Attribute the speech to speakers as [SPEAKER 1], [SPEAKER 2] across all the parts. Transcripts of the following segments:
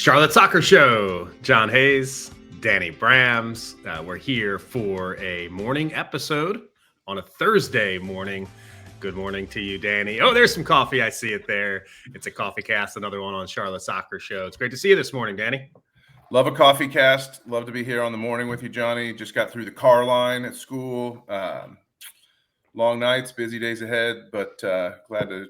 [SPEAKER 1] Charlotte Soccer Show. John Hayes, Danny Brams. We're here for a morning episode on a Thursday morning. Good morning to you, Danny. Oh, there's some coffee. I see it there. It's a coffee cast, another one on Charlotte Soccer Show. It's great to see you this morning, Danny.
[SPEAKER 2] Love a coffee cast. Love to be here on the morning with you, Johnny. Just got through the car line at school. Long nights, busy days ahead, but glad to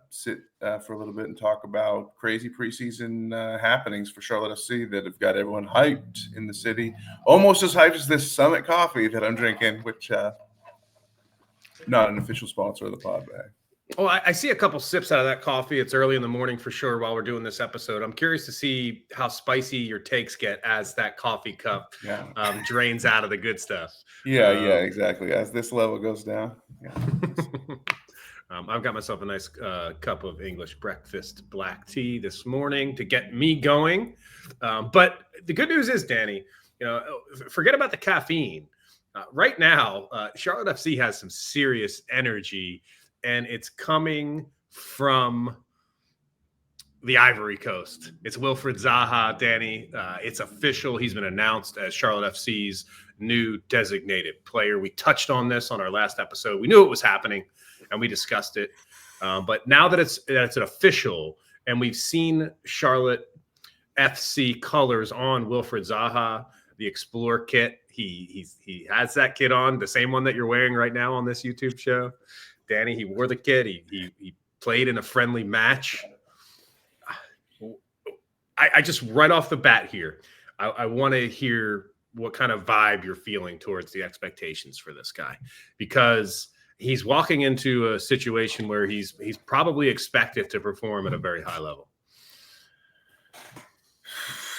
[SPEAKER 2] sit for a little bit and talk about crazy preseason happenings for Charlotte FC that have got everyone hyped in the city. Almost as hyped as this Summit coffee that I'm drinking, which not an official sponsor of the pod bag.
[SPEAKER 1] Oh, I see a couple sips out of that coffee. It's early in the morning for sure while we're doing this episode. I'm curious to see how spicy your takes get as that coffee cup drains out of the good stuff.
[SPEAKER 2] Yeah, exactly. As this level goes down. Yeah.
[SPEAKER 1] I've got myself a nice cup of English breakfast black tea this morning to get me going. But the good news is, Danny, forget about the caffeine. Right now, Charlotte FC has some serious energy, and it's coming from the Ivory Coast. It's Wilfried Zaha, Danny. It's official. He's been announced as Charlotte FC's new designated player. We touched on this on our last episode. We knew it was happening, and we discussed it. But now that it's an official, and we've seen Charlotte FC colors on Wilfried Zaha, the Explore kit. He has that kit on, the same one that you're wearing right now on this YouTube show. Danny, he wore the kit. He played in a friendly match. I just right off the bat here, I want to hear what kind of vibe you're feeling towards the expectations for this guy, because he's walking into a situation where he's probably expected to perform at a very high level.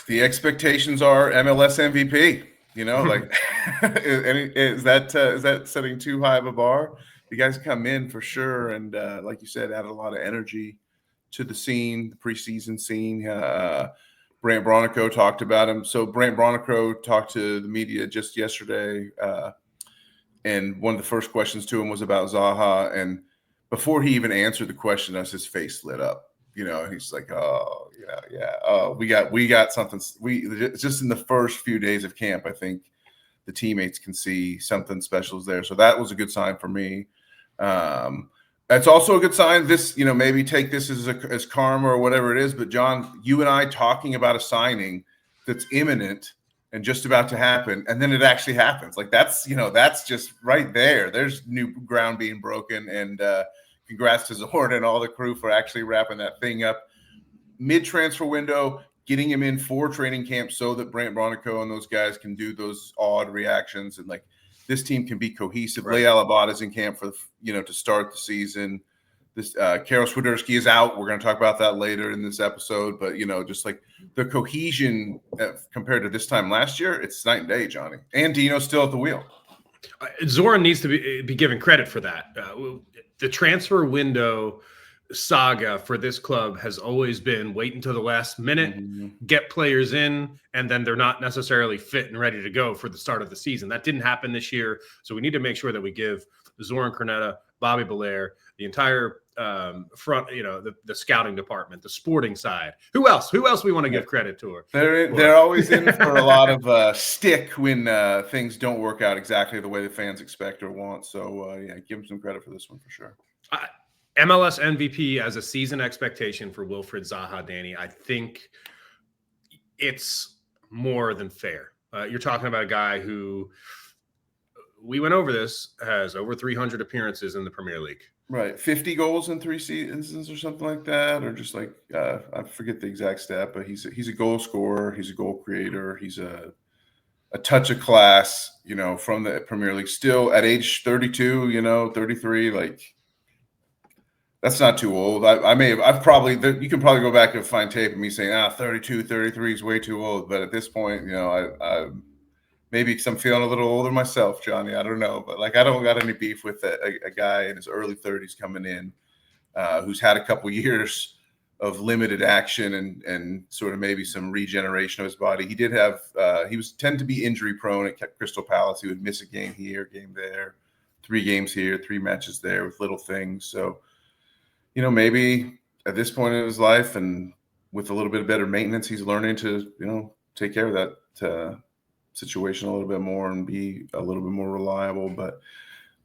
[SPEAKER 2] The expectations are MLS MVP. Is that setting too high of a bar? You guys come in for sure, and like you said, added a lot of energy to the scene, the preseason scene. Brant Bronico talked about him. So Brant Bronico talked to the media just yesterday, and one of the first questions to him was about Zaha. And before he even answered the question, his face lit up. He's like, "Oh, yeah. Oh, we got something. It's just in the first few days of camp, I think the teammates can see something special is there. So that was a good sign for me. That's also a good sign. This, maybe take this as karma or whatever it is. But John, you and I talking about a signing that's imminent and just about to happen, and then it actually happens. Like that's just right there. There's new ground being broken, and congrats to Zorn and all the crew for actually wrapping that thing up mid-transfer window, getting him in for training camp so that Brant Bronico and those guys can do those odd reactions, and like this team can be cohesive. Right. Leigh Alabada's in camp for to start the season. This Karol Swiderski is out. We're going to talk about that later in this episode, but just like the cohesion compared to this time last year, it's night and day, Johnny. And Dino's still at the wheel.
[SPEAKER 1] Zorn needs to be given credit for that. The transfer window saga for this club has always been wait until the last minute, get players in, and then they're not necessarily fit and ready to go for the start of the season. That didn't happen this year, so we need to make sure that we give Zoran Cornetta, Bobby Belair, the entire front, the scouting department, the sporting side. Who else we want to give credit to?
[SPEAKER 2] They're always in for a lot of stick when things don't work out exactly the way the fans expect or want. So give them some credit for this one for sure.
[SPEAKER 1] MLS MVP as a season expectation for Wilfried Zaha, Danny, I think it's more than fair. You're talking about a guy who, we went over this, has over 300 appearances in the Premier League.
[SPEAKER 2] Right. 50 goals in 3 seasons or something like that, or just like, I forget the exact stat, but he's a goal scorer. He's a goal creator. He's a touch of class, from the Premier League still at age 32, 33, like, that's not too old. You can probably go back and find tape of me saying, 32, 33 is way too old. But at this point, I maybe because I'm feeling a little older myself, Johnny. I don't know. But like, I don't got any beef with a guy in his early 30s coming in who's had a couple years of limited action and sort of maybe some regeneration of his body. He did have he tend to be injury prone at Crystal Palace. He would miss a game here, game there, 3 games here, 3 matches there with little things. So maybe at this point in his life, and with a little bit better maintenance, he's learning to take care of that situation a little bit more and be a little bit more reliable. But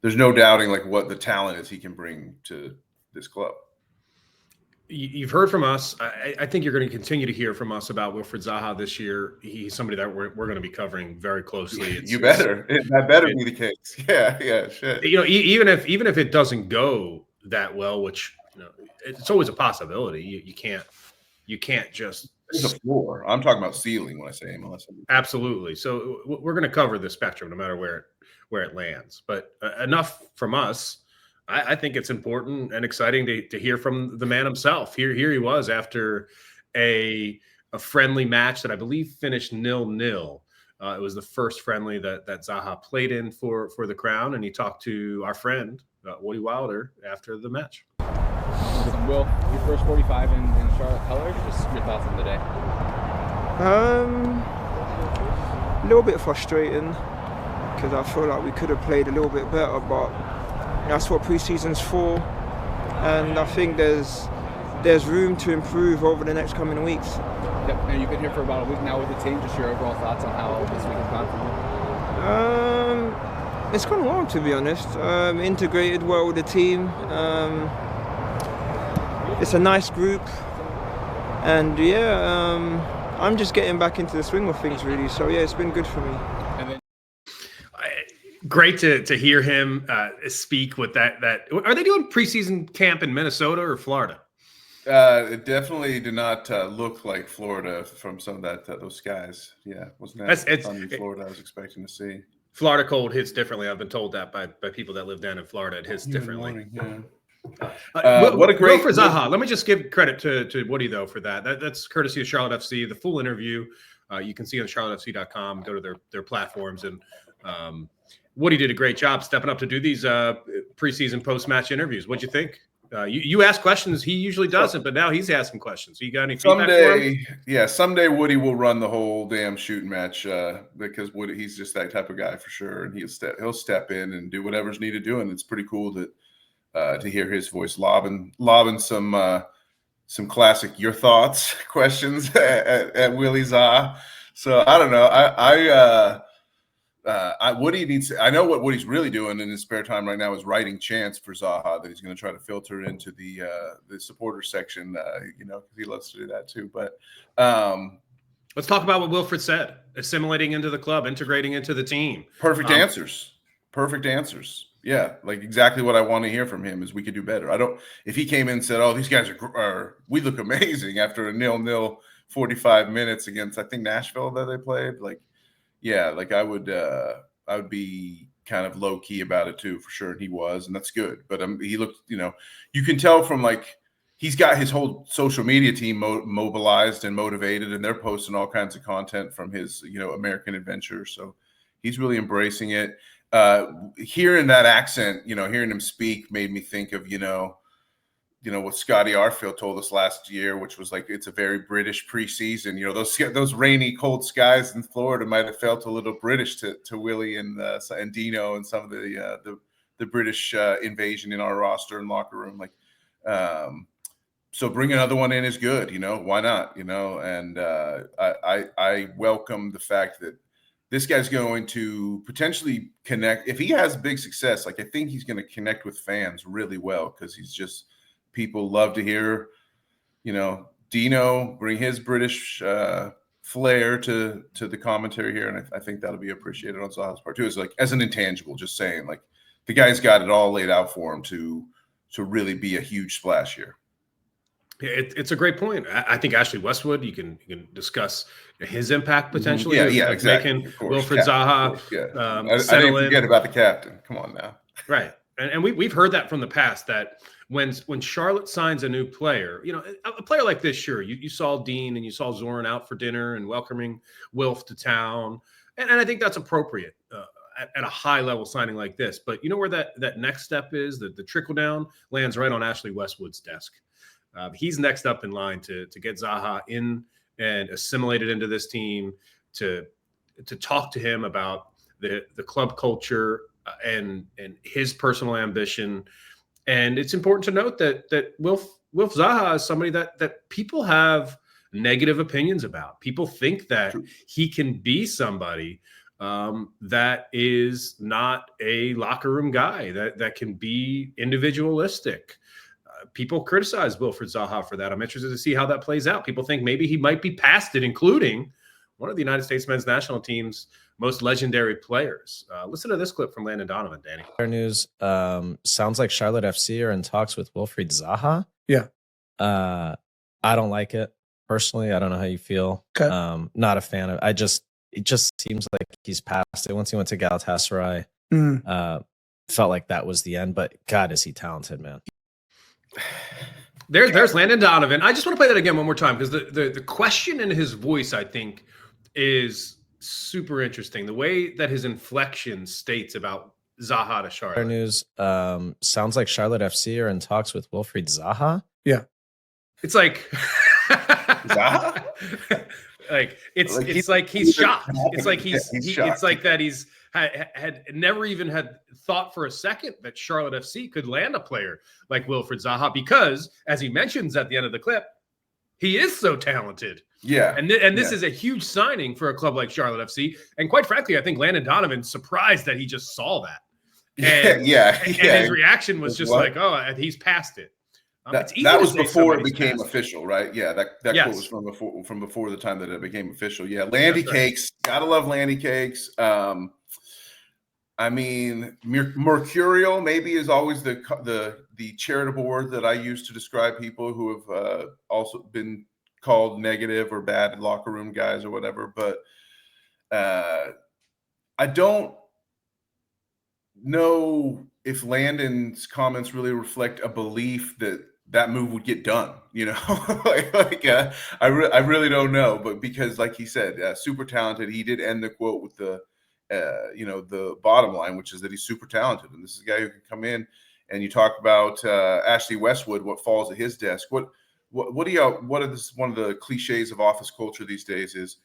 [SPEAKER 2] there's no doubting like what the talent is he can bring to this club.
[SPEAKER 1] You've heard from us. I think you're going to continue to hear from us about Wilfried Zaha this year. He's somebody that we're going to be covering very closely.
[SPEAKER 2] You better. That better be the case. Yeah, shit.
[SPEAKER 1] Even if it doesn't go that well, which it's always a possibility. You can't just.
[SPEAKER 2] There's a floor. I'm talking about ceiling when I say MLS.
[SPEAKER 1] Absolutely. So we're going to cover the spectrum no matter where it lands. But enough from us. I think it's important and exciting to hear from the man himself. Here he was after a friendly match that I believe finished 0-0. It was the first friendly that Zaha played in for the Crown, and he talked to our friend Woody Wilder after the match.
[SPEAKER 3] Will, your first 45 in Charlotte colors, just your thoughts on the day?
[SPEAKER 4] A little bit frustrating because I feel like we could have played a little bit better, but that's what pre-season's for, and I think there's room to improve over the next coming weeks.
[SPEAKER 3] Yep. And you've been here for about a week now with the team. Just your overall thoughts on how this week has gone for you?
[SPEAKER 4] It's gone well, to be honest. Integrated well with the team. It's a nice group, and I'm just getting back into the swing of things, really. So yeah, it's been good for me.
[SPEAKER 1] Great to hear him speak with that. Are they doing preseason camp in Minnesota or Florida?
[SPEAKER 2] It definitely did not look like Florida from some of those skies. Yeah, wasn't that sunny Florida I was expecting to see.
[SPEAKER 1] Florida cold hits differently. I've been told that by people that live down in Florida. It hits differently.
[SPEAKER 2] Morning, yeah. What a great
[SPEAKER 1] for Zaha. Let me just give credit to Woody though for that. That's courtesy of Charlotte FC. The full interview you can see on charlottefc.com. Go to their platforms, and Woody did a great job stepping up to do these preseason post-match interviews. What'd you think? You ask questions. He usually doesn't, but now he's asking questions. So you got any feedback for him?
[SPEAKER 2] Someday Woody will run the whole damn shooting match because he's just that type of guy for sure, and he'll step in and do whatever's needed doing. It's pretty cool to hear his voice lobbing some classic your thoughts questions at Willie Zaha. So I don't know. Woody needs. I know what Woody's really doing in his spare time right now is writing chants for Zaha that he's going to try to filter into the supporter section. Because he loves to do that too. But
[SPEAKER 1] let's talk about what Wilfried said: assimilating into the club, integrating into the team.
[SPEAKER 2] Perfect answers. Yeah, like exactly what I want to hear from him is we could do better. If he came in and said, "Oh, these guys we look amazing" after a 0-0 45 minutes against I think Nashville that they played, yeah, I would be kind of low key about it too, for sure. And he was, and that's good. But he looked, you can tell from he's got his whole social media team mobilized and motivated, and they're posting all kinds of content from his, American adventure. So he's really embracing it. Hearing that accent, hearing him speak made me think of, what Scotty Arfield told us last year, which was it's a very British preseason. Those rainy, cold skies in Florida might have felt a little British to Willie and Dino and some of the British invasion in our roster and locker room. So bring another one in is good. Why not? And I welcome the fact that this guy's going to potentially connect. If he has big success, I think he's going to connect with fans really well because he's just. People love to hear, Dino bring his British flair to the commentary here, and I think that'll be appreciated on Zaha's part too. It's as an intangible, just saying the guy's got it all laid out for him to really be a huge splash here.
[SPEAKER 1] It's a great point. I think Ashley Westwood, you can discuss his impact potentially.
[SPEAKER 2] Yeah, exactly.
[SPEAKER 1] Making Wilfried Zaha
[SPEAKER 2] I didn't forget about the captain. Come on now.
[SPEAKER 1] Right. And we've heard that from the past that when Charlotte signs a new player, a player like this, sure, you saw Dean and you saw Zoran out for dinner and welcoming Wilf to town. And I think that's appropriate at a high level signing like this. But where that next step is, the trickle down lands right on Ashley Westwood's desk. He's next up in line to get Zaha in and assimilated into this team, to talk to him about the club culture and his personal ambition. And it's important to note that Wilf Zaha is somebody that people have negative opinions about. People think that he can be somebody that is not a locker room guy, that can be individualistic. People criticize Wilfried Zaha for that. I'm interested to see how that plays out. People think maybe he might be past it, including one of the United States men's national team's most legendary players. Listen to this clip from Landon Donovan, Danny.
[SPEAKER 5] News sounds like Charlotte FC are in talks with Wilfried Zaha.
[SPEAKER 6] Yeah.
[SPEAKER 5] I don't like it personally. I don't know how you feel.
[SPEAKER 6] Okay.
[SPEAKER 5] Not a fan of. It just seems like he's past it. Once he went to Galatasaray, felt like that was the end. But God, is he talented, man.
[SPEAKER 1] There's Landon Donovan. I just want to play that again one more time because the question in his voice, I think, is super interesting. The way that his inflection states about Zaha to Charlotte.
[SPEAKER 5] News sounds like Charlotte FC are in talks with Wilfried Zaha.
[SPEAKER 6] Yeah.
[SPEAKER 1] It's like
[SPEAKER 2] Zaha?
[SPEAKER 1] it's like he's shocked. It's like
[SPEAKER 2] shocked.
[SPEAKER 1] It's like that he's had never even had thought for a second that Charlotte FC could land a player like Wilfried Zaha because, as he mentions at the end of the clip, he is so talented.
[SPEAKER 2] Yeah.
[SPEAKER 1] And this is a huge signing for a club like Charlotte FC. And quite frankly, I think Landon Donovan's surprised that he just saw that. And,
[SPEAKER 2] And
[SPEAKER 1] his reaction was just like, oh, he's past it.
[SPEAKER 2] That was before it became official, right? Yeah, that
[SPEAKER 1] Yes.
[SPEAKER 2] quote was from before the time that it became official. Yeah, Landy
[SPEAKER 1] That's right.
[SPEAKER 2] Cakes, gotta love Landy Cakes. I mean, mercurial maybe is always the charitable word that I use to describe people who have also been called negative or bad locker room guys or whatever. But I don't know if Landon's comments really reflect a belief that move would get done, you know. I really don't know, but because, like he said, super talented. He did end the quote with the bottom line, which is that he's super talented, and this is a guy who can come in. And you talk about Ashley Westwood, what falls at his desk. One of the cliches of office culture these days is,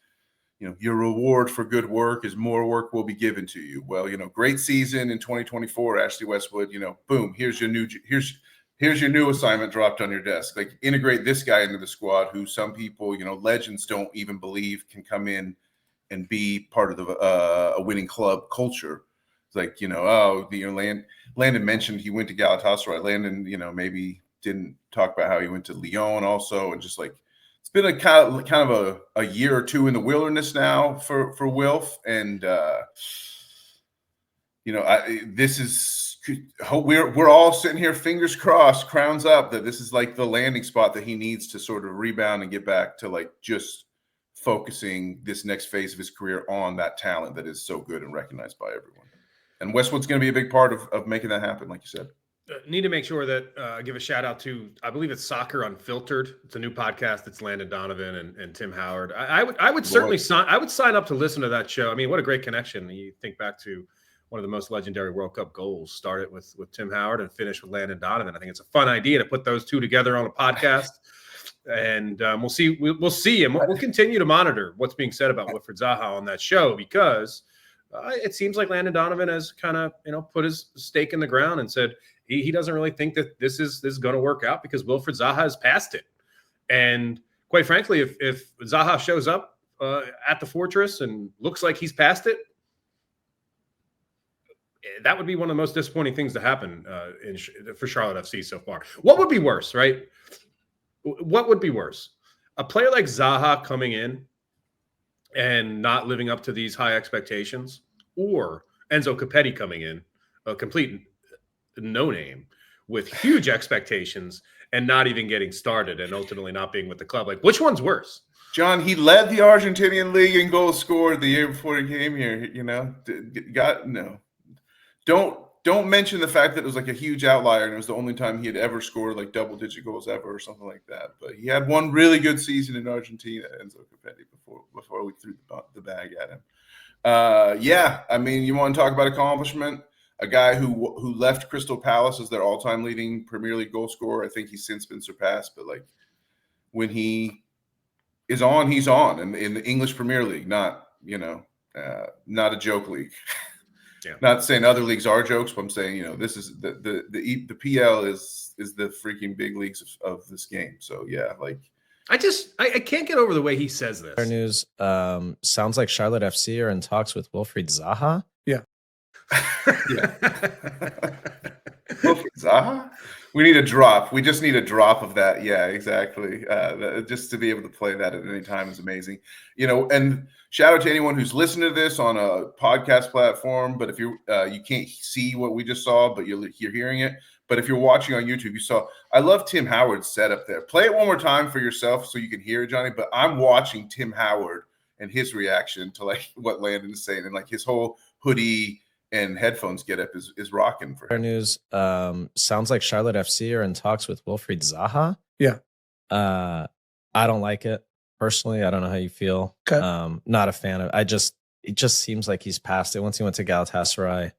[SPEAKER 2] you know, your reward for good work is more work will be given to you. Well, you know, great season in 2024, Ashley Westwood. You know, boom, here's your new assignment dropped on your desk. Like, integrate this guy into the squad, who some people, you know, legends don't even believe can come in and be part of a winning club culture. It's like, you know, Landon mentioned he went to Galatasaray. Landon, you know, maybe didn't talk about how he went to Lyon also, and just like, it's been a kind of a year or two in the wilderness now for Wilf, and you know, we're all sitting here, fingers crossed, crowns up, that this is like the landing spot that he needs to sort of rebound and get back to like just focusing this next phase of his career on that talent that is so good and recognized by everyone. And Westwood's going to be a big part of making that happen, like you said.
[SPEAKER 1] Need to make sure that I give a shout out to, I believe it's Soccer Unfiltered. It's a new podcast. It's Landon Donovan and Tim Howard. I would certainly sign up to listen to that show. I mean, what a great connection. You think back to one of the most legendary World Cup goals, started with Tim Howard and finished with Landon Donovan. I think it's a fun idea to put those two together on a podcast. And we'll see. We'll see, and we'll continue to monitor what's being said about Wilfried Zaha on that show, because it seems like Landon Donovan has kind of, you know, put his stake in the ground and said he doesn't really think that this is going to work out because Wilfried Zaha has passed it. And quite frankly, if Zaha shows up at the Fortress and looks like he's passed it, that would be one of the most disappointing things to happen for Charlotte FC so far. What would be worse, right? What would be worse? A player like Zaha coming in and not living up to these high expectations, or Enzo Capetti coming in, a complete no-name with huge expectations and not even getting started and ultimately not being with the club? Like, which one's worse?
[SPEAKER 2] John, he led the Argentinian league in goals scored the year before he came here. You know, Don't mention the fact that it was like a huge outlier and it was the only time he had ever scored like double-digit goals ever or something like that. But he had one really good season in Argentina, Enzo Capetti, before we threw the bag at him. Yeah, I mean, you want to talk about accomplishment? A guy who left Crystal Palace as their all-time leading Premier League goal scorer. I think he's since been surpassed, but like, when he is on, he's on, and in the English Premier League, not a joke league. Yeah. Not saying other leagues are jokes, but I'm saying, you know, this is the PL is the freaking big leagues of this game. So yeah, like,
[SPEAKER 1] I can't get over the way he says this.
[SPEAKER 5] Other news, sounds like Charlotte FC are in talks with Wilfried Zaha.
[SPEAKER 2] Yeah. Wilfried Zaha? We need a drop. We just need a drop of that. Yeah, exactly. Just to be able to play that at any time is amazing. And shout out to anyone who's listening to this on a podcast platform. But if you can't see what we just saw, but you're hearing it. But if you're watching on YouTube, you saw. I love Tim Howard's setup there. Play it one more time for yourself so you can hear it, Johnny. But I'm watching Tim Howard and his reaction to like what Landon is saying, and like his whole hoodie and headphones get up is rocking for him.
[SPEAKER 5] Other news, sounds like Charlotte FC are in talks with Wilfried Zaha.
[SPEAKER 6] Yeah.
[SPEAKER 5] I don't like it personally. I don't know how you feel.
[SPEAKER 6] Okay.
[SPEAKER 5] Not a fan of it just seems like he's past it. Once he went to Galatasaray,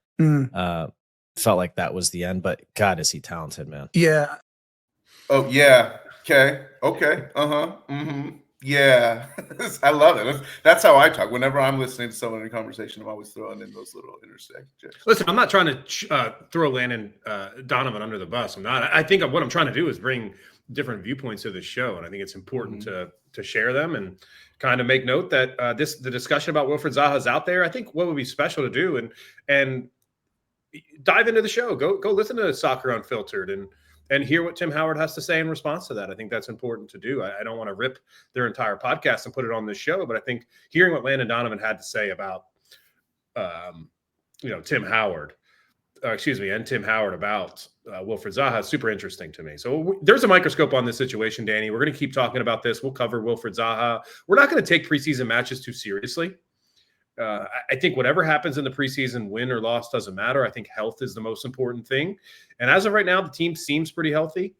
[SPEAKER 5] felt like that was the end, but God, is he talented, man.
[SPEAKER 6] Yeah.
[SPEAKER 2] Oh yeah. Okay. Mm-hmm. Yeah. I love it. That's how I talk. Whenever I'm listening to someone in a conversation, I'm always throwing in those little intersections.
[SPEAKER 1] Listen, I'm not trying to throw Landon Donovan under the bus. I'm not. I think what I'm trying to do is bring different viewpoints to the show, and I think it's important to share them and kind of make note that the discussion about Wilfried Zaha is out there. I think what would be special to do and dive into the show. Go listen to Soccer Unfiltered and hear what Tim Howard has to say in response to that. I think that's important to do. I don't want to rip their entire podcast and put it on this show, but I think hearing what Landon Donovan had to say about, Tim Howard, and Tim Howard about Wilfried Zaha is super interesting to me. So there's a microscope on this situation, Danny. We're going to keep talking about this. We'll cover Wilfried Zaha. We're not going to take preseason matches too seriously. I think whatever happens in the preseason, win or loss, doesn't matter. I think health is the most important thing. And as of right now, the team seems pretty healthy.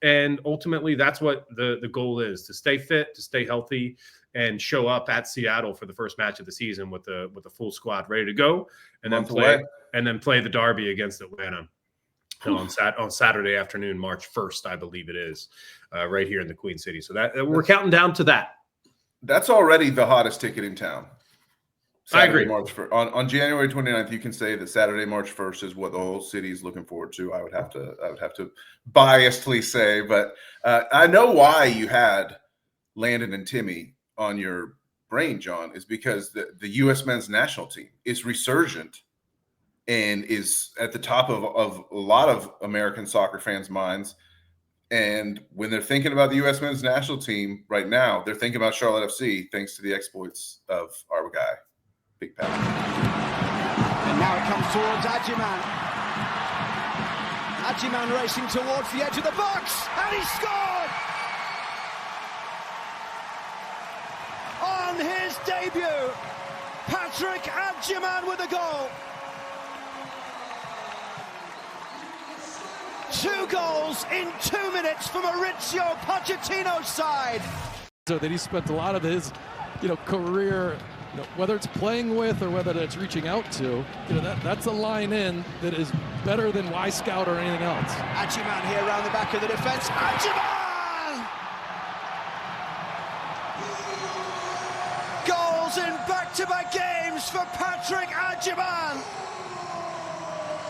[SPEAKER 1] And ultimately, that's what the goal is, to stay fit, to stay healthy, and show up at Seattle for the first match of the season with a full squad ready to go, and then play the derby against Atlanta on Saturday afternoon, March 1st, I believe it is, right here in the Queen City. So that we're counting down to that.
[SPEAKER 2] That's already the hottest ticket in town. Saturday,
[SPEAKER 1] I agree.
[SPEAKER 2] March 1st. On January 29th, you can say that Saturday, March 1st is what the whole city is looking forward to. I would have to biasedly say, but I know why you had Landon and Timmy on your brain, John, is because the U.S. men's national team is resurgent and is at the top of a lot of American soccer fans' minds. And when they're thinking about the U.S. men's national team right now, they're thinking about Charlotte FC, thanks to the exploits of our guy, Big Pat.
[SPEAKER 7] And now it comes towards Agyemang. Agyemang racing towards the edge of the box, and he scored! On his debut, Patrick Agyemang with a goal. 2 goals in 2 minutes from Mauricio Pochettino's side.
[SPEAKER 8] So that he spent a lot of his, career, whether it's playing with or whether it's reaching out to, that's a line in that is better than Y-Scout or anything else.
[SPEAKER 7] Agyemang here around the back of the defense. Agyemang! Goals in back-to-back games for Patrick Agyemang.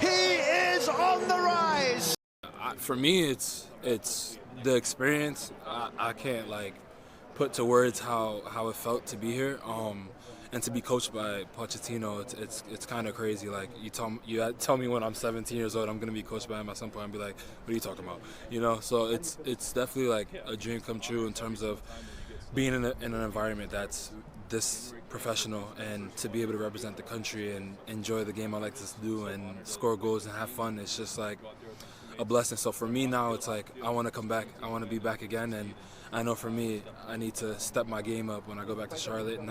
[SPEAKER 7] He is on the rise.
[SPEAKER 9] For me, it's the experience. I can't put to words how it felt to be here, and to be coached by Pochettino. It's kind of crazy. Like you tell me when I'm 17 years old, I'm gonna be coached by him at some point and be like, what are you talking about? So it's definitely like a dream come true in terms of being in an environment that's this professional, and to be able to represent the country and enjoy the game I like to do and score goals and have fun. It's just like a blessing. So for me now, it's like I want to come back. I want to be back again, and I know for me, I need to step my game up when I go back to Charlotte and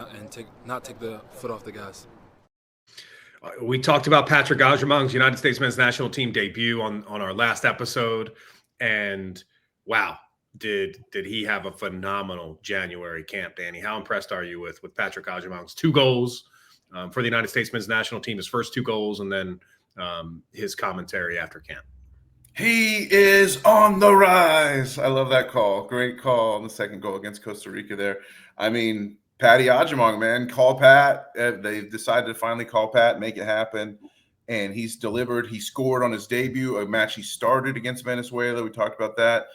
[SPEAKER 9] not take the foot off the gas.
[SPEAKER 1] We talked about Patrick Agyemang's United States men's national team debut on our last episode, and wow, did he have a phenomenal January camp, Danny? How impressed are you with Patrick Agyemang's 2 goals for the United States men's national team, his first 2 goals, and then his commentary after camp?
[SPEAKER 2] He is on the rise. I love that call. Great call on the second goal against Costa Rica there. I mean, Patty Agyemang, man, call Pat. They decided to finally call Pat, make it happen. And he's delivered. He scored on his debut, a match he started against Venezuela. We talked about that.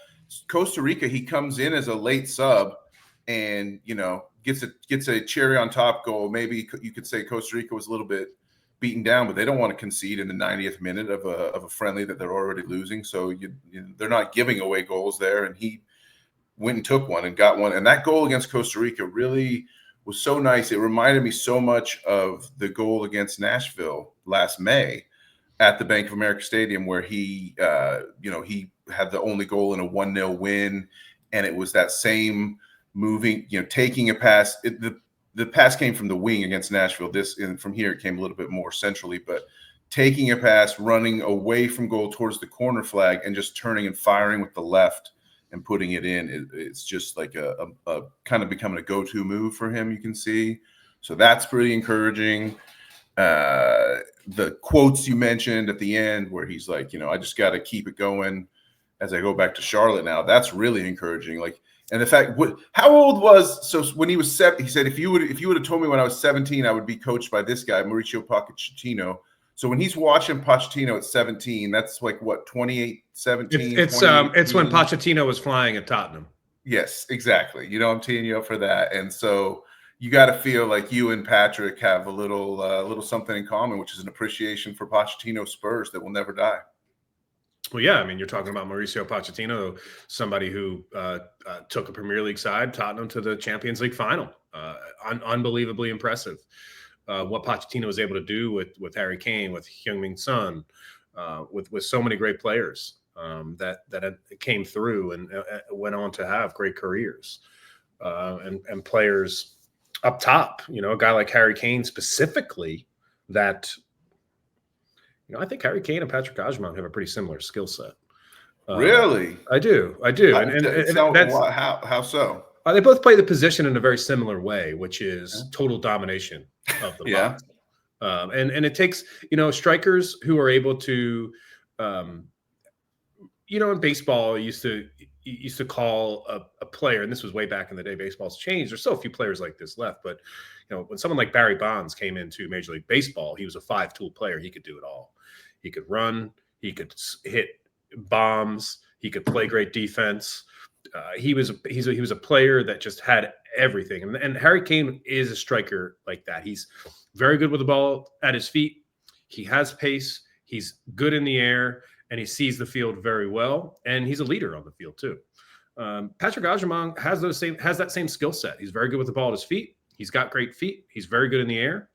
[SPEAKER 2] Costa Rica, he comes in as a late sub and, gets a cherry on top goal. Maybe you could say Costa Rica was a little bit beaten down, but they don't want to concede in the 90th minute of a friendly that they're already losing. So they're not giving away goals there. And he went and took one and got one. And that goal against Costa Rica really was so nice. It reminded me so much of the goal against Nashville last May at the Bank of America Stadium, where he had the only goal in a 1-0 win. And it was that same moving, taking a pass. The pass came from the wing against Nashville. From here, it came a little bit more centrally, but taking a pass, running away from goal towards the corner flag, and just turning and firing with the left and putting it in. It's just like a kind of becoming a go-to move for him, you can see. So that's pretty encouraging. The quotes you mentioned at the end where he's like, I just got to keep it going as I go back to Charlotte now. That's really encouraging. And the fact, how old when he was 7, he said, if you would have told me when I was 17, I would be coached by this guy, Mauricio Pochettino. So when he's watching Pochettino at 17, that's like what, 28, 17?
[SPEAKER 1] It's when Pochettino was flying at Tottenham.
[SPEAKER 2] Yes, exactly. I'm teeing you up for that. And so you got to feel like you and Patrick have a little something in common, which is an appreciation for Pochettino Spurs that will never die.
[SPEAKER 1] Well, yeah, I mean, you're talking about Mauricio Pochettino, somebody who took a Premier League side, Tottenham, to the Champions League final. Unbelievably impressive. What Pochettino was able to do with Harry Kane, with Heung-min Son, with so many great players that came through and went on to have great careers, and players up top. A guy like Harry Kane specifically that. I think Harry Kane and Patrick Agyemang have a pretty similar skill set.
[SPEAKER 2] Really?
[SPEAKER 1] I do.
[SPEAKER 2] How so?
[SPEAKER 1] They both play the position in a very similar way, which is total domination of the box. And it takes, strikers who are able to, in baseball, you used to call a player, and this was way back in the day, baseball's changed. There's so few players like this left, but when someone like Barry Bonds came into Major League Baseball, he was a 5-tool player. He could do it all. He could run. He could hit bombs. He could play great defense. He was a player that just had everything. And Harry Kane is a striker like that. He's very good with the ball at his feet. He has pace. He's good in the air, and he sees the field very well. And he's a leader on the field too. Patrick Agyemang has that same skill set. He's very good with the ball at his feet. He's got great feet. He's very good in the air.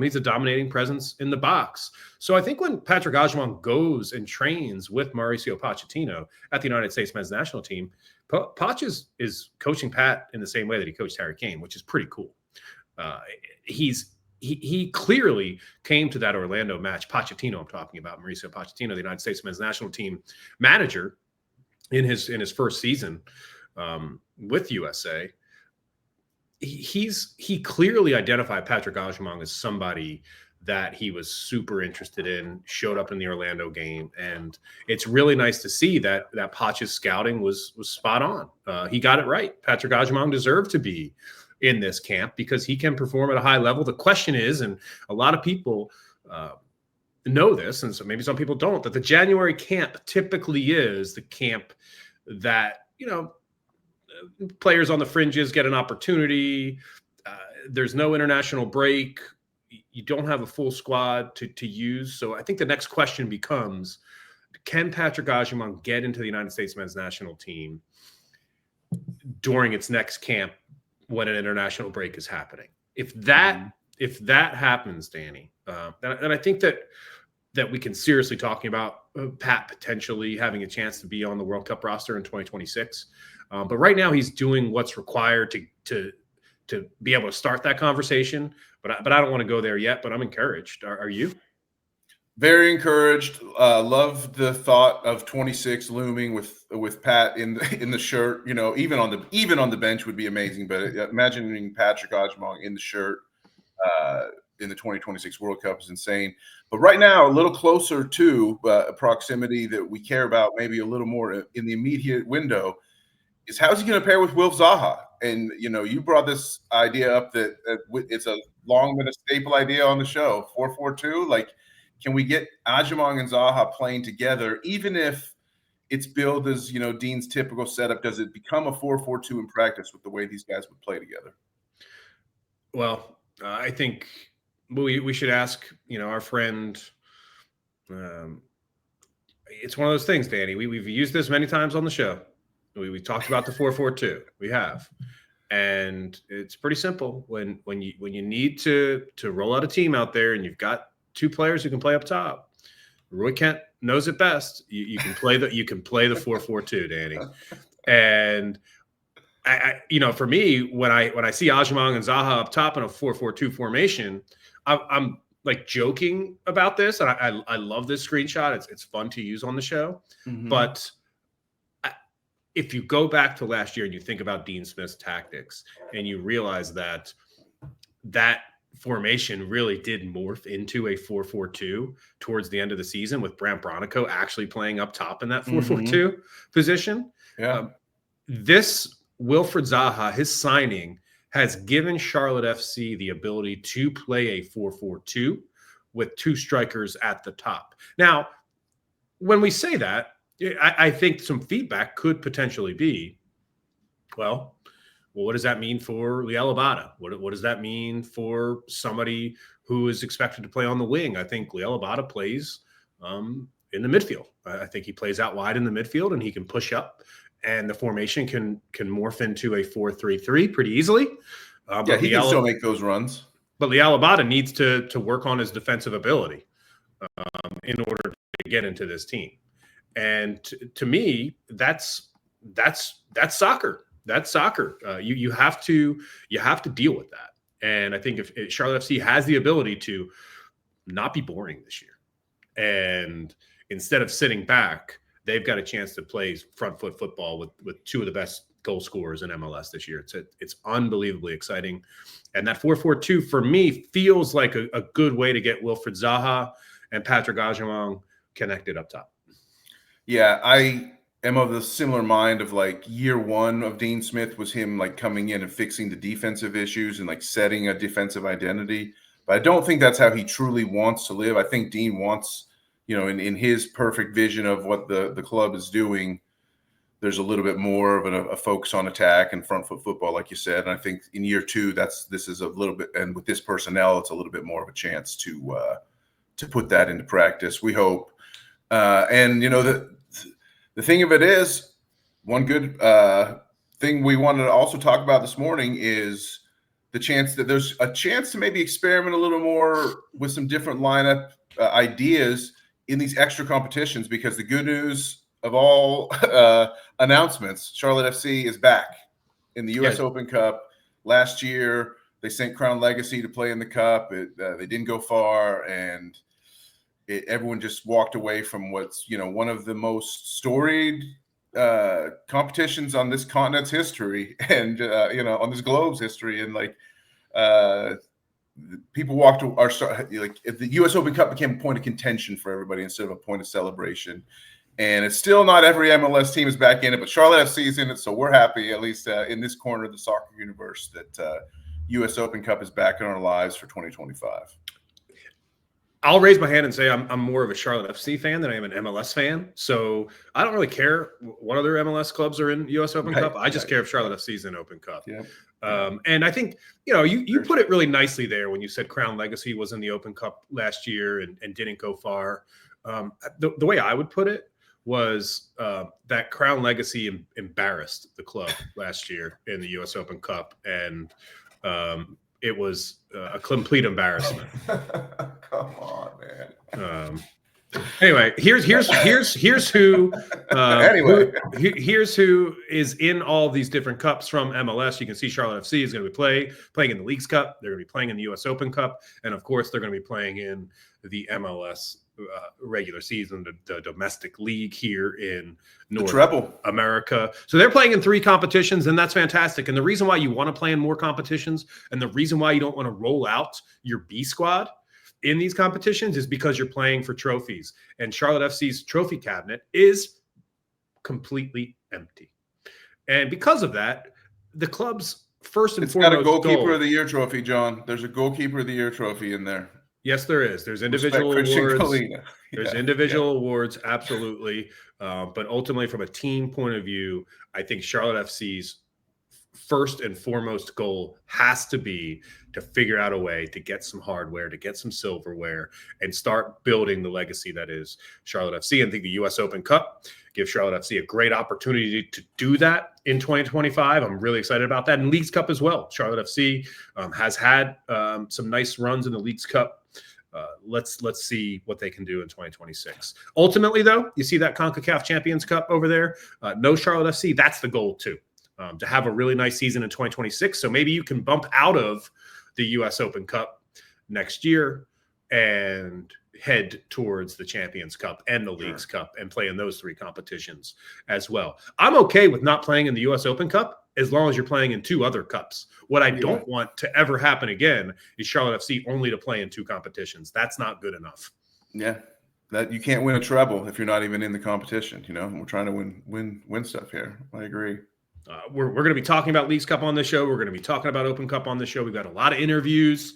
[SPEAKER 1] He's a dominating presence in the box. So I think when Patrick Agyemang goes and trains with Mauricio Pochettino at the United States men's national team, Poch is coaching Pat in the same way that he coached Harry Kane, which is pretty cool. He clearly came to that Orlando match. Pochettino, I'm talking about, Mauricio Pochettino, the United States men's national team manager in his first season with USA. He clearly identified Patrick Agyemang as somebody that he was super interested in, showed up in the Orlando game. And it's really nice to see that Poch's scouting was spot on. He got it right. Patrick Agyemang deserved to be in this camp because he can perform at a high level. The question is, and a lot of people know this, and so maybe some people don't, that the January camp typically is the camp that, players on the fringes get an opportunity. There's no international break. You don't have a full squad to use. So I think the next question becomes, can Patrick Agyemang get into the United States men's national team during its next camp when an international break is happening? If that happens, Danny, then I think that we can seriously talking about Pat potentially having a chance to be on the World Cup roster in 2026. But right now he's doing what's required to be able to start that conversation. But I don't want to go there yet, but I'm encouraged. Are you?
[SPEAKER 2] Very encouraged. Love the thought of 26 looming with Pat in the shirt. Even on the bench would be amazing. But imagining Patrick Agyemang in the shirt in the 2026 World Cup is insane. But right now, a little closer to a proximity that we care about, maybe a little more in the immediate window, is how's he going to pair with Wilf Zaha? And, you brought this idea up that it's a long been a staple idea on the show, 4-4-2. Like, can we get Agyemang and Zaha playing together, even if it's billed as, Dean's typical setup? Does it become a 4-4-2 in practice with the way these guys would play together?
[SPEAKER 1] Well, I think we should ask, our friend. It's one of those things, Danny. We've used this many times on the show. We talked about the 4-4-2. We have, and it's pretty simple. When you need to roll out a team out there, and you've got two players who can play up top, Roy Kent knows it best. You can play the 4-4-2, Danny. And for me, when I see Agyemang and Zaha up top in a 4-4-2 formation, I'm like joking about this, and I love this screenshot. It's fun to use on the show. Mm-hmm. But if you go back to last year and you think about Dean Smith's tactics, and you realize that formation really did morph into a 4-4-2 towards the end of the season, with Brant Bronico actually playing up top in that 4-4-2 position.
[SPEAKER 2] Yeah.
[SPEAKER 1] This Wilfried Zaha, his signing, has given Charlotte FC the ability to play a 4-4-2 with two strikers at the top. Now, when we say that, I think some feedback could potentially be, well, what does that mean for Liel Abada? What does that mean for somebody who is expected to play on the wing? I think Liel Abada plays in the midfield. I think he plays out wide in the midfield, and he can push up, and the formation can morph into a 4-3-3 pretty easily.
[SPEAKER 2] He can still make those runs.
[SPEAKER 1] But Liel Abada needs to work on his defensive ability in order to get into this team. And to me, that's soccer. That's soccer. You have to deal with that. And I think if Charlotte FC has the ability to not be boring this year, and instead of sitting back, they've got a chance to play front foot football with two of the best goal scorers in MLS this year. It's unbelievably exciting. And that 4-4-2 for me feels like a good way to get Wilfried Zaha and Patrick Agyemang connected up top.
[SPEAKER 2] Yeah, I am of the similar mind of like year one of Dean Smith was him like coming in and fixing the defensive issues and like setting a defensive identity. But I don't think that's how he truly wants to live. I think Dean wants, in his perfect vision of what the club is doing, there's a little bit more of a focus on attack and front foot football, like you said. And I think in year two, this is a little bit, and with this personnel, it's a little bit more of a chance to put that into practice. We hope. And the thing of it is, one good thing we wanted to also talk about this morning is the chance that there's a chance to maybe experiment a little more with some different lineup ideas in these extra competitions, because the good news of all announcements, Charlotte FC is back in the US Open Cup. Last year, they sent Crown Legacy to play in the Cup. They didn't go far, and everyone just walked away from what's, one of the most storied competitions on this continent's history and, on this globe's history. And people walked to if the U.S. Open Cup became a point of contention for everybody instead of a point of celebration. And it's still not every MLS team is back in it, but Charlotte FC is in it. So we're happy, at least in this corner of the soccer universe, that U.S. Open Cup is back in our lives for 2025.
[SPEAKER 1] I'll raise my hand and say I'm more of a Charlotte FC fan than I am an MLS fan. So I don't really care what other MLS clubs are in U.S. Open Cup. I just care if Charlotte FC is in Open Cup.
[SPEAKER 2] Yeah.
[SPEAKER 1] And I think, you put it really nicely there when you said Crown Legacy was in the Open Cup last year and didn't go far. The way I would put it was that Crown Legacy embarrassed the club last year in the U.S. Open Cup. And it was a complete embarrassment.
[SPEAKER 2] Come on, man.
[SPEAKER 1] Anyway, here's who. Here's who is in all these different cups from MLS. You can see Charlotte FC is going to be playing in the Leagues Cup. They're going to be playing in the U.S. Open Cup, and of course, they're going to be playing in the MLS regular season, the domestic league here in North America. So they're playing in 3 competitions, and that's fantastic. And the reason why you want to play in more competitions, and the reason why you don't want to roll out your B squad in these competitions, is because you're playing for trophies. And Charlotte FC's trophy cabinet is completely empty. And because of that, the club's first and foremost
[SPEAKER 2] got a goalkeeper of the year trophy, John. There's a goalkeeper of the year trophy in there.
[SPEAKER 1] Yes, there is. There's individual awards. There's individual awards, absolutely. But ultimately, from a team point of view, I think Charlotte FC's first and foremost goal has to be to figure out a way to get some hardware, to get some silverware, and start building the legacy that is Charlotte FC. And I think the US Open Cup gives Charlotte FC a great opportunity to do that in 2025. I'm really excited about that. And Leagues Cup as well. Charlotte FC has had some nice runs in the Leagues Cup. Let's see what they can do in 2026. Ultimately, though, you see that CONCACAF Champions Cup over there. No Charlotte FC. That's the goal, too. To have a really nice season in 2026. So maybe you can bump out of the US Open Cup next year and head towards the Champions Cup and the Leagues Cup and play in those 3 competitions as well. I'm okay with not playing in the US Open Cup as long as you're playing in 2 other cups. What I don't want to ever happen again is Charlotte FC only to play in 2 competitions. That's not good enough.
[SPEAKER 2] Yeah. That you can't win a treble if you're not even in the competition. We're trying to win stuff here. I agree.
[SPEAKER 1] We're going to be talking about Leagues Cup on this show. We're going to be talking about Open Cup on this show. We've got a lot of interviews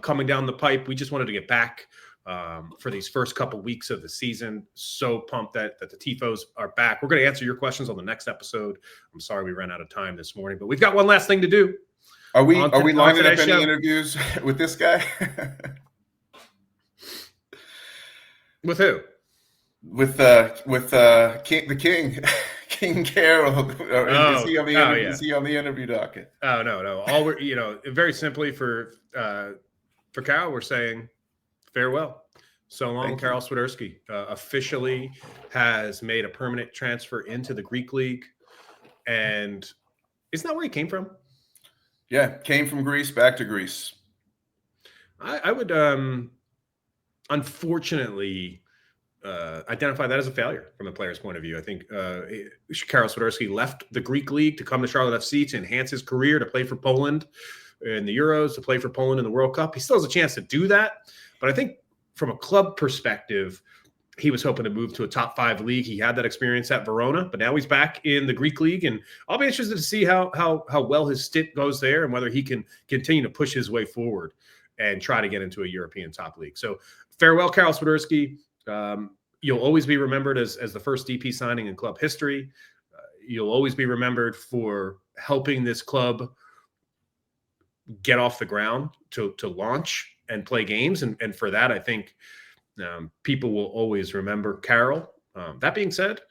[SPEAKER 1] coming down the pipe. We just wanted to get back for these first couple weeks of the season. So pumped that the Tifos are back. We're going to answer your questions on the next episode. I'm sorry we ran out of time this morning, but we've got one last thing to do.
[SPEAKER 2] Are we lining up any interviews with this guy?
[SPEAKER 1] With who?
[SPEAKER 2] With the King. King Karol, is he on the interview docket?
[SPEAKER 1] Oh no! All we're very simply for Karol, we're saying farewell. So long, Karol Swiderski. Officially has made a permanent transfer into the Greek League, and isn't that where he came from?
[SPEAKER 2] Yeah, came from Greece, back to Greece.
[SPEAKER 1] I would unfortunately identify that as a failure from the player's point of view. I think Karol Swiderski left the Greek League to come to Charlotte FC to enhance his career, to play for Poland in the Euros, to play for Poland in the World Cup. He still has a chance to do that. But I think from a club perspective, he was hoping to move to a top 5 league. He had that experience at Verona, but now he's back in the Greek League. And I'll be interested to see how well his stint goes there and whether he can continue to push his way forward and try to get into a European top league. So farewell, Karol Swiderski. You'll always be remembered as the first DP signing in club history. You'll always be remembered for helping this club get off the ground to launch and play games. And for that, I think people will always remember Karol. That being said,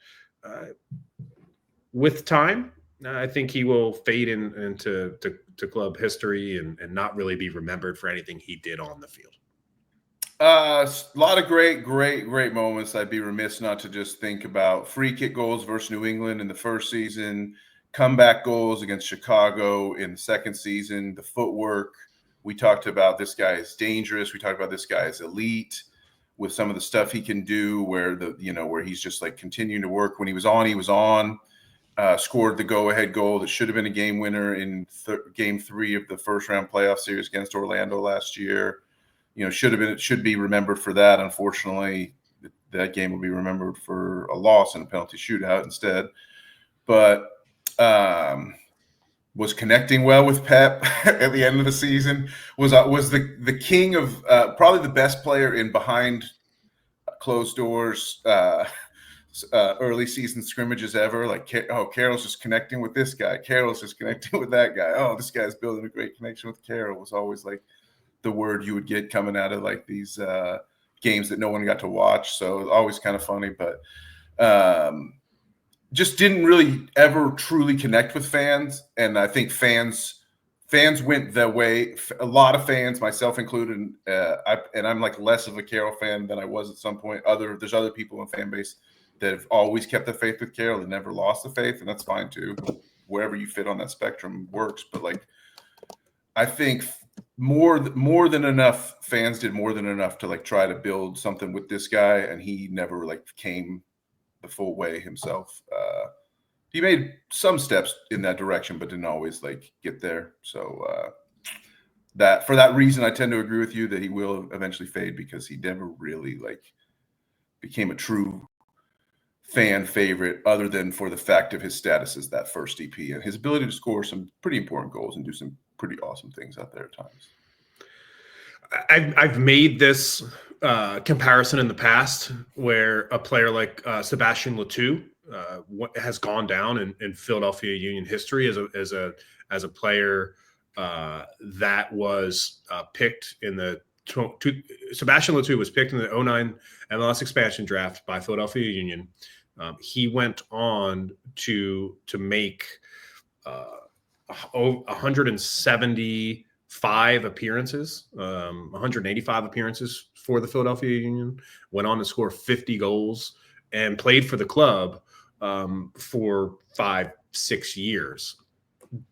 [SPEAKER 1] with time, I think he will fade into club history and not really be remembered for anything he did on the field.
[SPEAKER 2] A lot of great moments. I'd be remiss not to just think about free kick goals versus New England in the first season, comeback goals against Chicago in the second season, the footwork. We talked about this guy is dangerous. We talked about this guy is elite with some of the stuff he can do where where he's just like continuing to work. When he was on, scored the go-ahead goal that should have been a game winner in game 3 of the first round playoff series against Orlando last year. Should be remembered for that. Unfortunately, that game will be remembered for a loss in a penalty shootout instead. But was connecting well with Pep at the end of the season. Was the king of probably the best player in behind closed doors early season scrimmages ever. Like, Karol's just connecting with this guy. Karol's just connecting with that guy. Oh, this guy's building a great connection with Karol. Was always like the word you would get coming out of like these games that no one got to watch. So always kind of funny, but just didn't really ever truly connect with fans. And I think fans went the way a lot of fans, myself included. I'm like less of a Karol fan than I was at some point. There's other people in fan base that have always kept the faith with Karol and never lost the faith. And that's fine too. Wherever you fit on that spectrum works. But like, I think more than enough fans did more than enough to like try to build something with this guy, and he never like came the full way himself. He made some steps in that direction, but didn't always like get there. So that for that reason, I tend to agree with you that he will eventually fade because he never really like became a true fan favorite, other than for the fact of his status as that first DP and his ability to score some pretty important goals and do some pretty awesome things out there at times.
[SPEAKER 1] I've made this comparison in the past where a player like Sebastian Letou has gone down in Philadelphia Union history as a player that was picked in the Sebastian Letou was picked in the 2009 MLS expansion draft by Philadelphia Union. He went on to make 175 appearances, 185 appearances for the Philadelphia Union, went on to score 50 goals and played for the club for 5-6 years.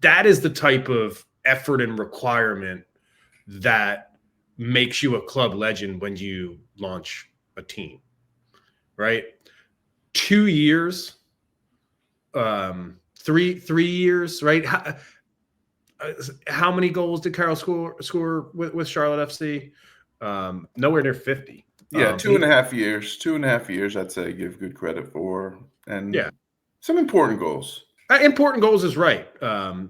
[SPEAKER 1] That is the type of effort and requirement that makes you a club legend when you launch a team, right? 2 years, 3 years, right? How many goals did Karol score with Charlotte FC? Nowhere near 50.
[SPEAKER 2] Yeah, 2.5 years. 2.5 years, I'd say, give good credit for, and
[SPEAKER 1] yeah,
[SPEAKER 2] some important goals.
[SPEAKER 1] Important goals is right.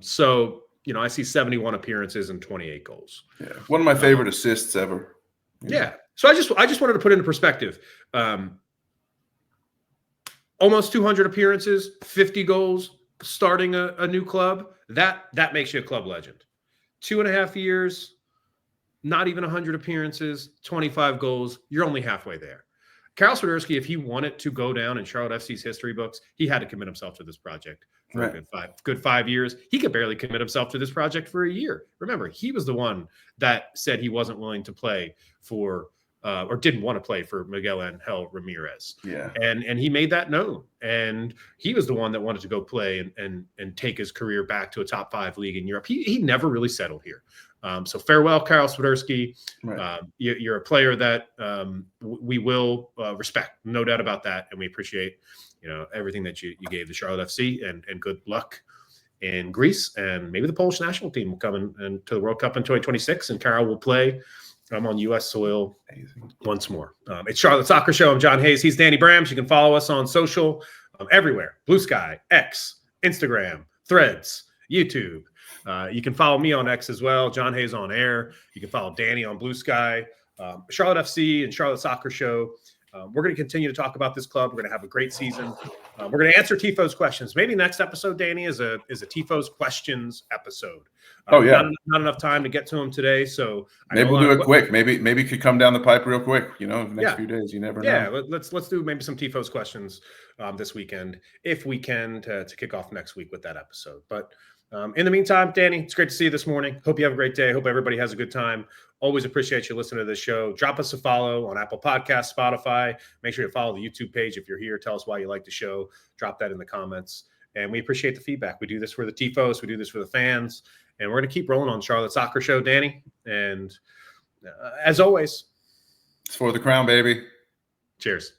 [SPEAKER 1] So I see 71 appearances and 28 goals.
[SPEAKER 2] Yeah, one of my favorite assists ever.
[SPEAKER 1] Yeah. So I just wanted to put into perspective. Almost 200 appearances, 50 goals, starting a new club. That makes you a club legend. 2.5 years, not even 100 appearances, 25 goals. You're only halfway there. Karol Swiderski, if he wanted to go down in Charlotte FC's history books, he had to commit himself to this project for a good 5 years. He could barely commit himself to this project for a year. Remember, he was the one that said he wasn't willing to play for or didn't want to play for Miguel Angel Ramirez.
[SPEAKER 2] Yeah.
[SPEAKER 1] And he made that known. And he was the one that wanted to go play and take his career back to a top 5 league in Europe. He never really settled here. So farewell, Karol Swiderski.
[SPEAKER 2] Right.
[SPEAKER 1] You're a player that we will respect, no doubt about that, and we appreciate everything that you gave the Charlotte FC, and good luck in Greece, and maybe the Polish national team will come in to the World Cup in 2026, and Karol will play on U.S. soil once more. It's Charlotte Soccer Show. I'm John Hayes. He's Danny Brams. You can follow us on social everywhere: Blue Sky, X, Instagram, Threads, YouTube. You can follow me on X as well, John Hayes on Air. You can follow Danny on Blue Sky, Charlotte FC and Charlotte Soccer Show. We're going to continue to talk about this club. We're going to have a great season. We're going to answer Tifo's questions. Maybe next episode, Danny, is a Tifo's questions episode. Not enough time to get to them today, so
[SPEAKER 2] maybe we'll do it quick. Maybe it could come down the pipe real quick. In the next few days, you never know.
[SPEAKER 1] Yeah, let's do maybe some Tifo's questions this weekend if we can to kick off next week with that episode. But in the meantime, Danny, it's great to see you this morning. Hope you have a great day. Hope everybody has a good time. Always appreciate you listening to this show. Drop us a follow on Apple Podcasts, Spotify. Make sure you follow the YouTube page if you're here. Tell us why you like the show. Drop that in the comments. And we appreciate the feedback. We do this for the Tifos. We do this for the fans. And we're going to keep rolling on Charlotte Soccer Show, Danny. And as always,
[SPEAKER 2] it's for the crown, baby.
[SPEAKER 1] Cheers.